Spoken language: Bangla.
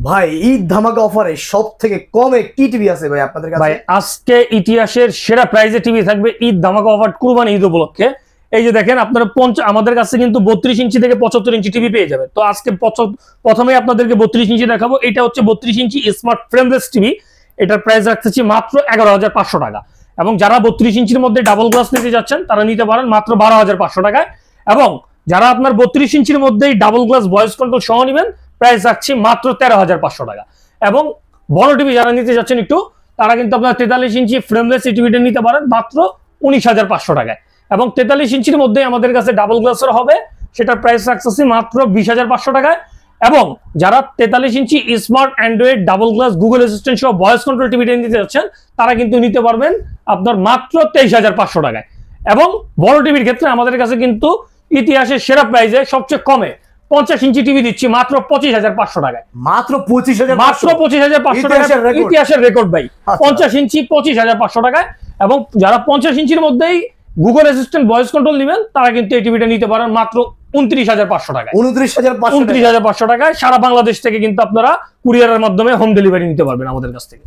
ভাই ঈদ ধামাকা অফারে সব থেকে কমে কি টিভি আছে ভাই আপনাদের কাছে? ভাই আজকে ইতিহাসের সেরা প্রাইজে টিভি থাকবে ঈদ ধামাকা অফার কুরবানি ঈদ উপলক্ষে। এই যে দেখেন আপনারা আমাদের কাছে কিন্তু 32 ইঞ্চি থেকে 75 ইঞ্চি টিভি পেয়ে যাবেন। তো আজকে প্রথমে আপনাদেরকে 32 ইঞ্চি দেখাবো। এটা হচ্ছে 32 ইঞ্চি স্মার্ট ফ্রেমলেস টিভি। এটার প্রাইস রাখতেছি মাত্র 11,500 টাকা। এবং যারা 32 ইঞ্চির মধ্যে ডাবল গ্লাস নিতে যাচ্ছেন তারা নিতে পারেন মাত্র 12,500 টাকায়। এবং যারা আপনার 32 ইঞ্চির মধ্যেই ডাবল গ্লাস ভয়েস কন্ট্রোল সহ নেবেন প্রাইস রাখছি মাত্র 13,500 টাকা। এবং বড় টিভি যারা নিতে যাচ্ছেন একটু, তারা কিন্তু আপনার 43 ইঞ্চি ফ্রেমলেস টিভিটা নিতে পারেন মাত্র 19,500 টাকায়। এবং 43 ইঞ্চির মধ্যে আমাদের কাছে ডাবল গ্লাসের হবে, সেটার প্রাইস রাখছি মাত্র 20,500 টাকায়। এবং যারা 43 inch smart android double glass Google assistant সহ ভয়েস কন্ট্রোল টিভিটা নিতে যাচ্ছেন তারা কিন্তু নিতে পারবেন আপনার মাত্র 23,500 টাকায়। এবং বড় টিভির ক্ষেত্রে আমাদের কাছে কিন্তু ইতিহাসের সেরা প্রাইজে সবচেয়ে কমে 50 ইঞ্চি টিভি দিচ্ছি মাত্র 25,500 টাকায়। মাত্র 25,500 মাত্র 25,500 টাকা, ইতিহাসের রেকর্ড ভাই। 50 ইঞ্চি 25,500 টাকায়। এবং যারা 50 ইঞ্চির মধ্যেই গুগল অ্যাসিস্ট্যান্ট ভয়েস কন্ট্রোল নেবেন তারা কিন্তু এই টিভিটা নিতে পারেন মাত্র 29,500 টাকায়। 29,500 টাকায় সারা বাংলাদেশ থেকে কিন্তু আপনারা কুরিয়ারের মাধ্যমে হোম ডেলিভারি নিতে পারবেন আমাদের কাছ থেকে।